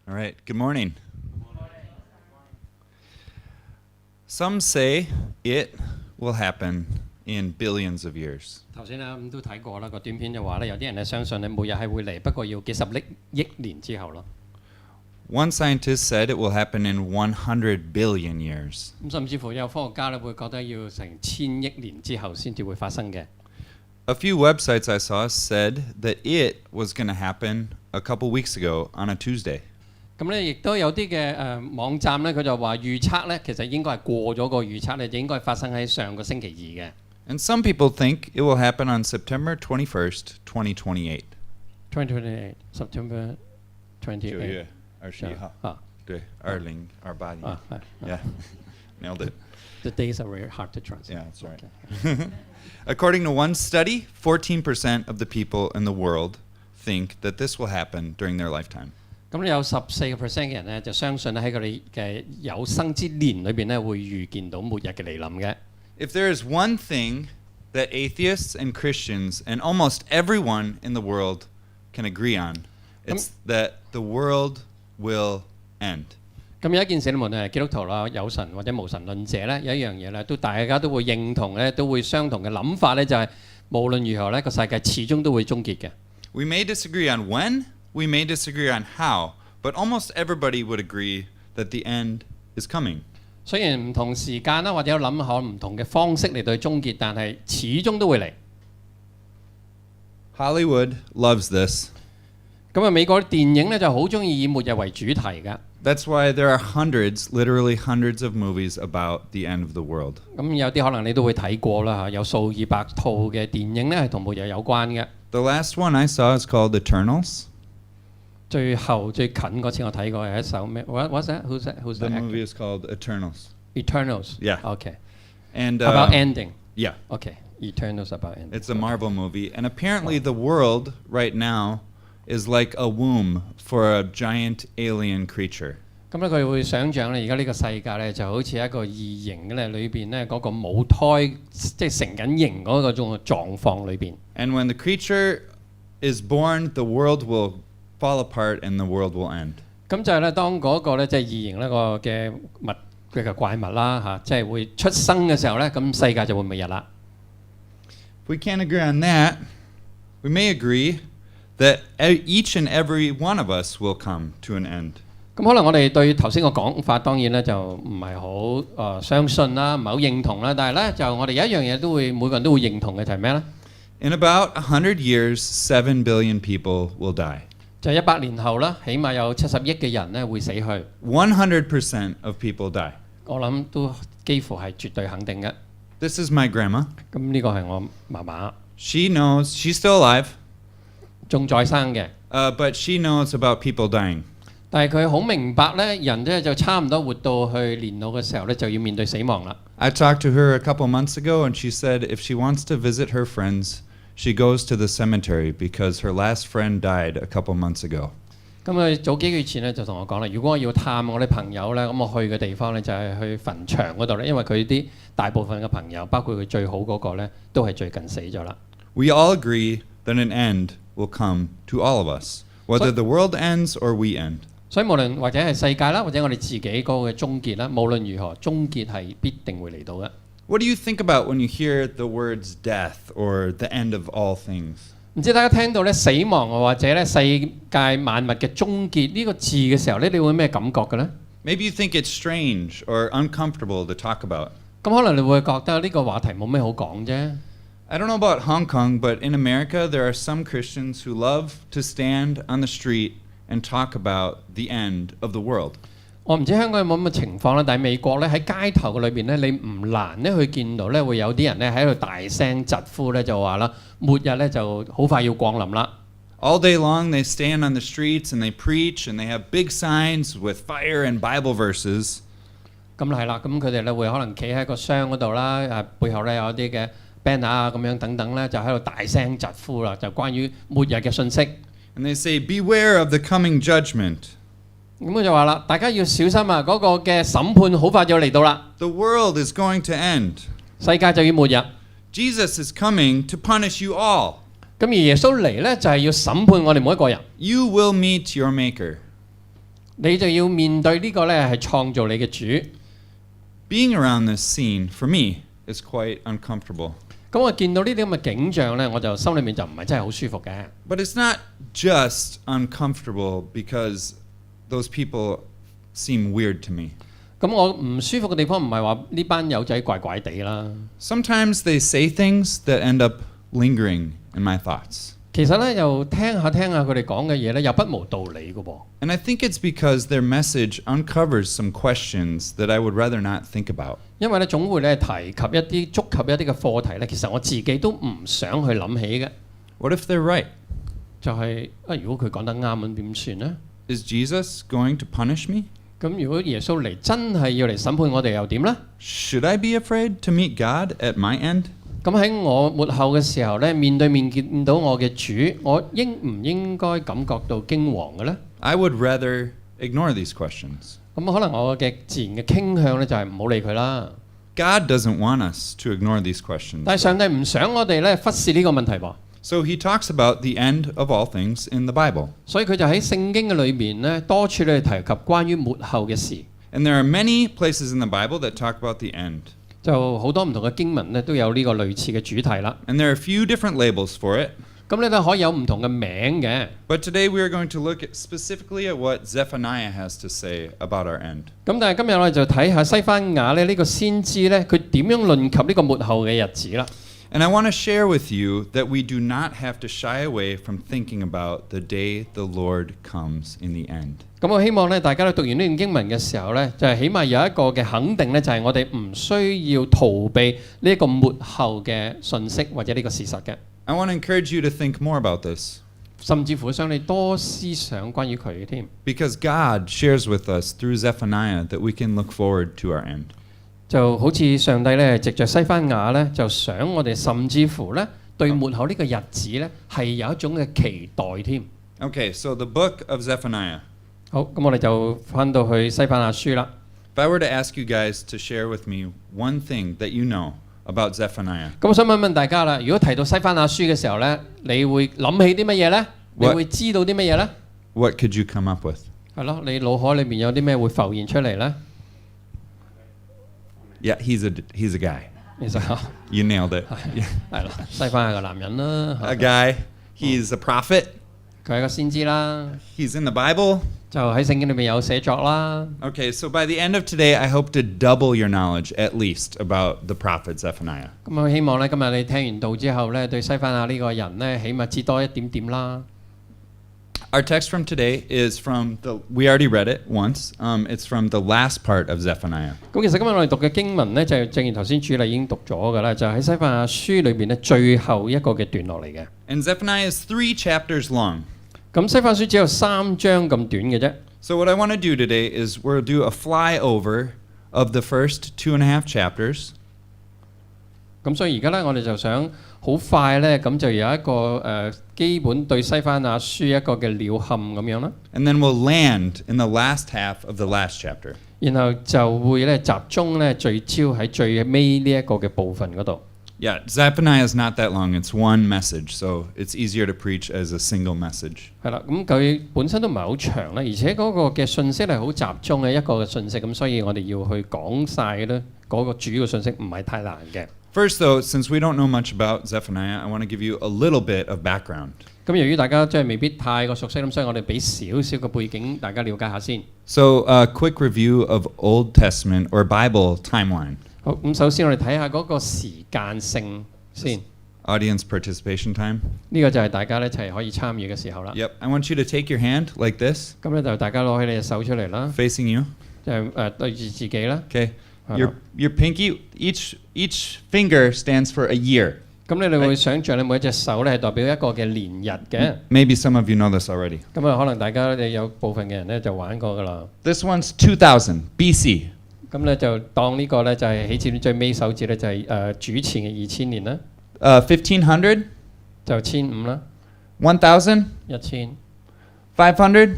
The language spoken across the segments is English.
All right, good morning. Some say it will happen in billions of years. 頭先咧都睇過啦，個短片就話咧，有啲人咧相信咧每日係會嚟，不過要幾十億年之後咯。One scientist said it will happen in 100 billion years. 咁甚至乎有科學家咧會覺得要成1000億年之後先至會發生嘅。A few websites I saw said that it was going to happen a couple weeks ago on a Tuesday. 咁咧亦都有啲嘅網站咧，佢就話預測咧，其實應該係過咗個預測咧，就應該發生喺上個星期2嘅。And some people think it will happen on September 21st, 2028. 2028 September 28。9月21号。啊，对，2028年。Yeah, nailed it. The days are very hard to translate. Yeah, that's right. According to one study, 14% of the people in the world think that this will happen during their lifetime. 咁咧有14%嘅人咧就相信咧喺佢哋嘅有生之年裏邊咧會預見到末日嘅嚟臨嘅。If there is one thing that atheists and Christians and almost everyone in the world can agree on, it's that the world will end. 咁有一件事，無論係基督徒啦、有神或者無神論者咧，有一樣嘢咧，都大家都會認同咧，都會相同嘅諗法咧，就係無論如何咧，個世界始終都會終結嘅。We may disagree on when, we may disagree on how, but almost everybody would agree that the end is coming. 雖然唔同時間啦，或者有諗下唔同嘅方式嚟到去終結，但係始終都會嚟。Hollywood loves this. 咁啊，美國啲電影咧就好中意以末日為主題㗎。That's why there are hundreds, literally hundreds of movies about the end of the world. 咁有啲可能你都會睇過啦嚇，有數以百套嘅電影咧係同末日有關嘅。The last one I saw is called Eternals. 最近嗰次我睇過係一首咩？What's that? Who's The that movie actor? is called Eternals. Eternals. Yeah. Okay. And About ending. yeah, Okay. Eternals about ending. it's a Marvel movie, and apparently the world right now is like a womb for a giant alien creature. 咁咧佢會想像咧，而家呢個世界咧就好似一個異形咧，裏邊咧嗰個母胎即係成緊形嗰個種狀況裏邊。And when the creature is born, the world will fall apart and the world will end. 咁就係咧，當嗰個咧即係異形呢個嘅佢嘅怪物啦嚇，即係會出生嘅時候咧，咁世界就會末日啦。If we can't agree on that, we may agree that each and every one of us will come to an end. 咁可能我哋對頭先個講法當然咧就唔係好相信啦，唔係好認同啦，但係咧就我哋有一樣嘢都會每個人都會認同嘅就係咩咧？ In about 100 years, 7 billion people will die. 就係100年後啦，起碼有70億嘅人咧會死去。100% of people die. 我諗都幾乎係絕對肯定嘅。This is my grandma. 咁呢個係我嫲嫲， She knows, she's still alive, 仲在生嘅。but she knows about people dying. 但係佢好明白咧，人咧就差唔多活到去年老嘅時候咧，就要面對死亡啦。I talked to her a couple months ago, and she said if she wants to visit her friends, she goes to the cemetery because her last friend died a couple months ago. 咁佢早幾個月前咧就同我講啦，如果我要探我啲朋友咧，咁我去嘅地方咧就係去墳場嗰度咧，因為佢啲大部分嘅朋友，包括佢最好嗰個咧，都係最近死咗啦。We all agree that an end will come to all of us, whether the world ends or we end. 所以無論或者係世界啦，或者我哋自己嗰個嘅終結啦，無論如何，終結係必定會嚟到嘅。What do you think about when you hear the words death or the end of all things? 唔知大家聽到咧死亡或者咧世界萬物嘅終結呢個字嘅時候咧，你會咩感覺嘅咧？ Maybe you think it's strange or uncomfortable to talk about. 咁可能你會覺得呢個話題冇咩好講啫。I don't know about Hong Kong, but in America there are some Christians who love to stand on the street and talk about the end of the world. 我唔知香港有冇咁嘅情況啦，但係美國咧喺街頭嘅裏邊咧，你唔難咧去見到咧會有啲人咧喺度大聲疾呼咧就話啦，末日咧就好快要降臨啦。All day long they stand on the streets and they preach and they have big signs with fire and Bible verses. 咁係啦，咁佢哋咧會可能企喺個箱嗰度啦，背後咧有啲嘅 banner 啊咁樣等等咧，就喺度大聲疾呼啦，就關於末日嘅信息。And they say, beware of the coming judgment. 咁佢就話啦，大家要小心啊！嗰個嘅審判好快就嚟到啦， The world is going to end. 世界就要末日。 Jesus is coming to punish you all. 咁而耶穌嚟咧就係要審判我哋每一個人。 You will meet your maker. 你就要面對呢個呢係創造你嘅主。 Being around this scene, for me, is quite uncomfortable. 咁我見到呢啲咁嘅景象呢，我就心裏面就唔係真係好舒服嘅。 But it's not just uncomfortable because those people seem weird to me. 咁我唔舒服嘅地方唔係話呢班友仔怪怪地啦。 Sometimes they say things that end up lingering in my thoughts. 其實呢，又聽下佢哋講嘅嘢呢，又不無道理嘅噃。 And I think it's because their message uncovers some questions that I would rather not think about. 因為呢，總會呢提及一啲觸及一啲嘅課題呢，其實我自己都唔想去諗起嘅。 What if they're right? 就係如果佢講得啱咁點算呢？ Is Jesus going to punish me? 咁如果耶穌嚟真係要嚟審判我哋又點呢？ Should I be afraid to meet God at my end? 咁喺我末後嘅時候呢，面對面見到我嘅主，我應唔應該感覺到驚惶嘅呢？ I would rather ignore these questions. 咁可能我嘅自然嘅傾向呢，就係唔好理佢啦。 God doesn't want us to ignore these questions. 但係上帝唔想我哋呢忽視呢個問題噃， So he talks about the end of all things in the Bible. 所以佢就喺聖經嘅裏面呢，多處咧提及關於末後嘅事。 And there are many places in the Bible that talk about the end. 就好多唔同嘅經文呢，都有呢個類似嘅主題啦。 And there are a few different labels for it. 咁你都可以有唔同嘅名嘅。 But today we are going to look specifically at what Zephaniah has to say about our end. 咁但係今日我哋就睇下西番雅呢個先知呢，佢點樣論及呢個末後嘅日子啦。 And I want to share with you that we do not have to shy away from thinking about the day the Lord comes in the end. 咁我希望咧，大家咧讀完呢段經文嘅時候咧，就係起碼有一個嘅肯定咧，就係我哋唔需要逃避呢一個末後嘅信息或者呢個事實嘅。 I want to encourage you to think more about this. 甚至乎想你多思想關於佢嘅添。 Because God shares with us through Zephaniah that we can look forward to our end. 就好似上帝咧，藉着西番雅咧，就想我哋甚至乎咧，對末後呢個日子咧，係有一種嘅期待添。 Okay, so the book of Zephaniah. 好，咁我哋就翻到去西番雅書啦。 If I were to ask you guys to share with me one thing that you know about Zephaniah, 咁我想問問大家啦，如果提到西番雅書嘅時候咧，你會諗起啲乜嘢咧？你會知道啲乜嘢咧？ what could you come up with? 係咯，你腦海裏面有啲咩會浮現出嚟咧？ Yeah, he's a guy. 其實 You nailed it. 係啦，西番雅個男人啦， A guy. He's a prophet. 佢係個先知啦， He's in the Bible. 就喺聖經裏面有寫作啦。 Okay, so by the end of today, I hope to double your knowledge at least about the prophet Zephaniah. 咁我希望咧，今日你聽完道之後咧，對西番雅呢個人咧，起碼知多一點點啦。 Our text from today is from we already read it once. It's from the last part of Zephaniah. 咁其實今日我哋讀嘅經文咧，就正如頭先主禮已經讀咗㗎啦，就喺西番雅書裏邊咧最後一個嘅段落嚟嘅。 And Zephaniah is 3 chapters long. 咁西番雅書只有3章咁短嘅啫。 So what I want to do today is we'll do a flyover of the first 2.5 chapters. 咁所以而家咧，我哋就想好快咧，咁就有一個基本對西番雅書一個嘅鳥瞰咁樣啦。 And then we'll land in the last half of the last chapter. 然後就會咧集中咧聚焦喺最尾呢一個嘅部分嗰度。 Yeah, Zephaniah is not that long. It's one message, so it's easier to preach as a single message. 係啦，咁佢本身都唔係好長啦，而且嗰個嘅信息係好集中嘅一個嘅信息，咁所以我哋要去講晒咧嗰個主要嘅信息唔係太難嘅。 First, though, since we don't know much about Zephaniah, I want to give you a little bit of background. 咁由於大家即係未必太過熟悉，咁所以我哋俾少少嘅背景大家了解下先。 So, a quick review of Old Testament or Bible timeline. 好，咁首先我哋睇下嗰個時間性先。 Audience participation time. 呢個就係大家一齊可以參與嘅時候啦。 Yep, I want you to take your hand like this, 咁咧就大家攞起你隻手出嚟啦， facing you. 就係對住自己啦。 Okay. Your pinky, each finger stands for a year. 咁你哋會想像你每一隻手咧係代表一個嘅年日嘅。 Maybe some of you know this already. 咁啊，可能大家你有部分嘅人咧就玩過㗎啦。 This one's 2000 BC. 咁咧就當呢個咧就係起始最尾手指咧就係主前嘅2000年啦， 1500, 就1500啦1000, ，1000。 500,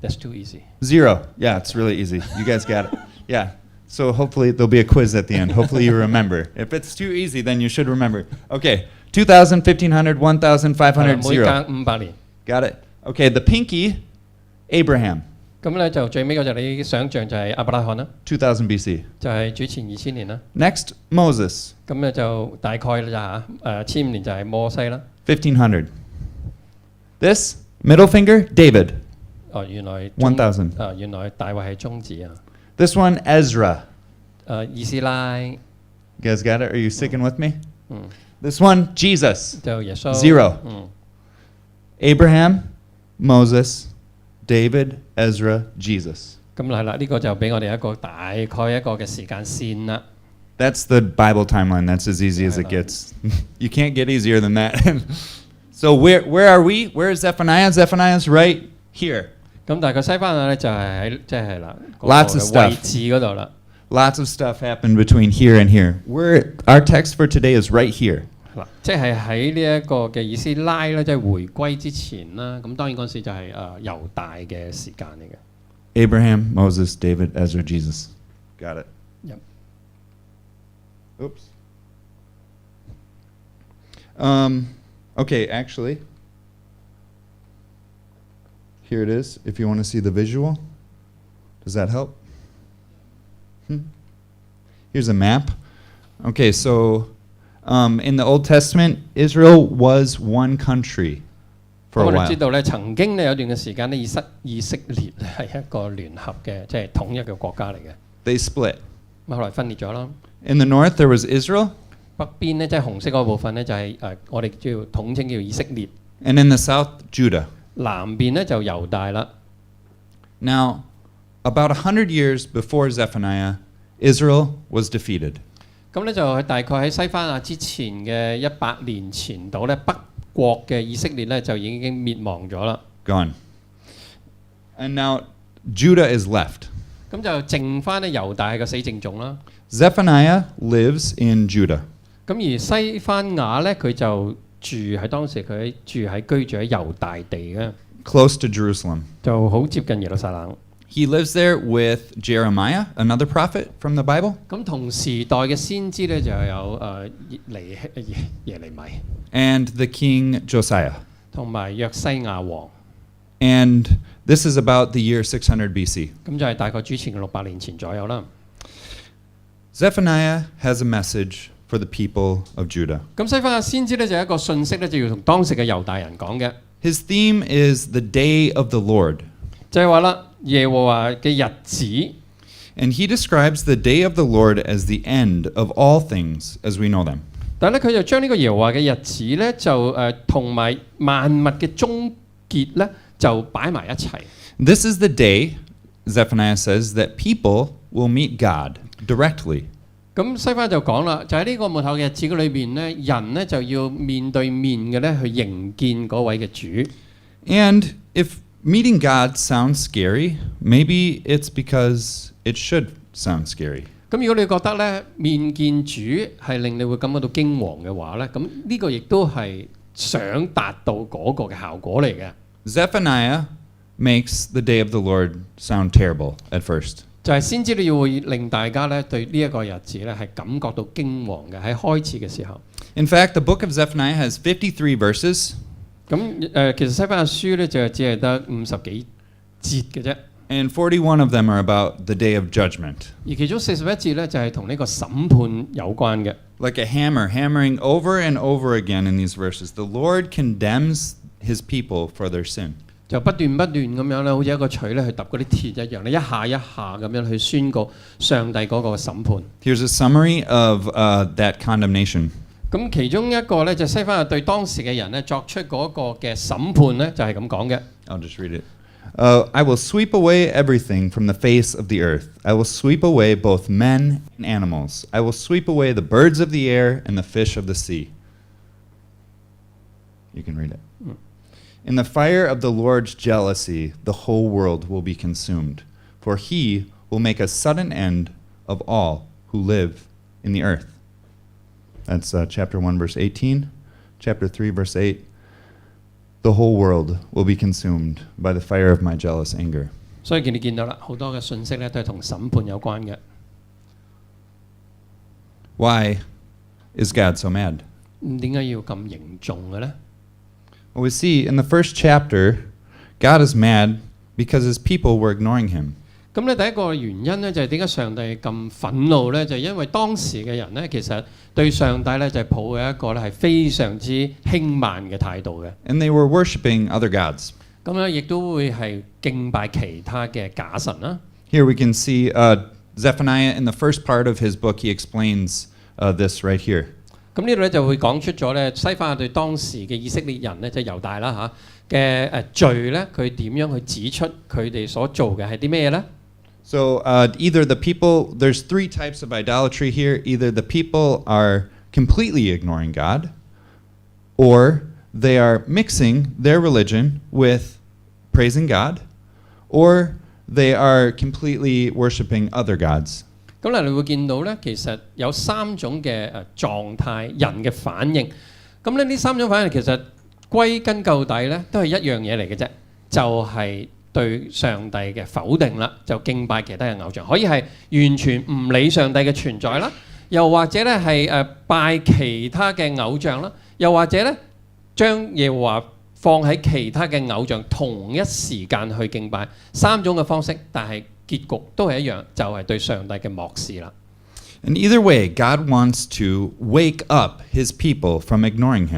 That's too easy. 0. Yeah, it's really easy. You guys got it. Yeah. So hopefully there'll be a quiz at the end. Hopefully you remember. If it's too easy, then you should remember. Okay. 2000, 1500, 1000, 500, 每隔 0. 500年。 Got it. Okay. The pinky, Abraham. 咁咧就最尾嗰就你想像就係亞伯拉罕啦， 2000 BC. 就係主前2000年啦。 Next, Moses, 咁咧就大概啦嚇，1500年就係摩西啦。 1500. This, middle finger, David, 原來1000. 原來大衛係中指啊。 This one, Ezra. 以斯拉 You guys got it? Are you sticking with me? This one, Jesus, 就耶穌 0. Abraham, Moses, David, Ezra, Jesus. 咁係啦，呢個就俾我哋一個大概一個嘅時間線啦。 That's the Bible timeline. That's as easy as it gets. You can't get easier than that. So where are we? Where is Zephaniah? Zephaniah's right here. 咁大概西番雅咧就係喺即係啦 Lots of 嗰個 stuff. 位置嗰度啦。 Lots of stuff happened between here and here. Our text for today is right here. 嗱，即係喺呢一個嘅以斯拉咧，即係回歸之前啦。咁當然嗰陣時就係猶大嘅時間嚟嘅。 Abraham, Moses, David, Ezra, Jesus. Got it. Yep. Oops. Okay, actually, here it is. If you want to see the visual, does that help? Here's a map. Okay, so in the Old Testament, Israel was one country for a 我哋 while. 知道咧，曾經咧有段嘅時間咧，以色列咧係一個聯合嘅，即係統一嘅國家嚟嘅。 They split. 咁後來分裂咗啦。 In the north, there was Israel, 北邊咧即係紅色嗰部分咧就係我哋叫統稱叫以色列。 and in the south, Judah. 南邊咧就猶大啦。 Now, about 100 years before Zephaniah, Israel was defeated. 咁咧就係大概喺西番雅之前嘅100年前度咧，北國嘅以色列咧就已經滅亡咗啦。 Gone. And now Judah is left. 咁就剩翻咧猶大係個死剩種啦。 Zephaniah lives in Judah. 咁而西番雅咧佢就住喺當時佢居住喺猶大地嘅， Close to Jerusalem. 就好接近耶路撒冷。 He lives there with Jeremiah, another prophet from the Bible, 咁同時代嘅先知咧就有耶利米 and the king Josiah. 同埋約西亞王。 And this is about the year 600 BC. 咁就係大概主前嘅600年前左右啦。 Zephaniah has a message for the people of Judah. 咁西番雅先知咧就有一個信息咧，就要同當時嘅猶大人講嘅， His theme is the day of the Lord. 就係話啦，耶和華嘅日子。 And he describes the day of the Lord as the end of all things as we know them. 但係咧，佢就將呢個耶和華嘅日子咧，就同埋萬物嘅終結咧，就擺埋一齊。 This is the day, Zephaniah says, that people will meet God directly. 咁西番就講啦，就喺呢個末後嘅日子裏邊咧，人咧就要面對面嘅咧去迎見嗰位嘅主。 And if meeting God sounds scary, maybe it's because it should sound scary. 咁如果你覺得咧面見主係令你會感覺到驚惶嘅話咧，咁呢個亦都係想達到嗰個嘅效果嚟嘅。 Zephaniah makes the day of the Lord sound terrible at first. 就係先知你要會令大家咧對呢一個日子咧係感覺到驚惶嘅喺開始嘅時候。 In fact, the book of Zephaniah has 53 verses. 咁其實西番雅書咧就只係得50幾節嘅啫。 And 41 of them are about the day of judgment. 而其中41節咧就係同呢個審判有關嘅。 Like a hammer hammering over and over again in these verses, the Lord condemns his people for their sin. 就不斷咁樣咧，好似一個錘咧去揼嗰啲鐵一樣咧，一下一下咁樣去宣告上帝嗰個審判。 Here's a summary of that condemnation. 咁其中一個咧就西番雅對當時嘅人咧作出嗰個嘅審判咧就係咁講嘅。 I'll just read it. I will sweep away everything from the face of the earth. I will sweep away both men and animals. I will sweep away the birds of the air and the fish of the sea. You can read it. In the fire of the Lord's jealousy, the whole world will be consumed, for he will make a sudden end of all who live in the earth. That's chapter 1, verse 18. Chapter 3, verse 8. The whole world will be consumed by the fire of my jealous anger. 所以你見到啦，好多嘅信息咧都係同審判有關嘅。 Why is God so mad? 點解要咁嚴重嘅咧？ Well, we see in the first chapter, God is mad because his people were ignoring him. 咁咧第一個原因咧就係點解上帝咁憤怒咧？就係因為當時嘅人咧，其實對上帝咧就係抱有一個咧係非常之輕慢嘅態度嘅。And they were worshiping other gods. 咁咧亦都會係敬拜其他嘅假神啦。Here we can see Zephaniah in the first part of his book, he explains this right here. 咁呢度咧就會講出咗咧西番雅對當時嘅以色列人咧，即係猶大啦嚇嘅罪咧，佢點樣去指出佢哋所做嘅係啲咩咧？ So either the people, there's three types of idolatry here. Either the people are completely ignoring God, or they are mixing their religion with praising God, or they are completely worshiping other gods. 咁嗱，你會見到咧，其實有三種嘅狀態，人嘅反應。咁咧呢三種反應其實歸根究底咧，都係一樣嘢嚟嘅啫，就係、對上帝嘅否定啦，就敬拜其他嘅偶像，可以係完全唔理上帝嘅存在啦，又或者咧係拜其他嘅偶像啦，又或者咧將耶和華放喺其他嘅偶像同一時間去敬拜，三種嘅方式，但係結局都係一樣，就係、對上帝嘅漠視啦。And either way, God wants to wake up his people from ignoring him.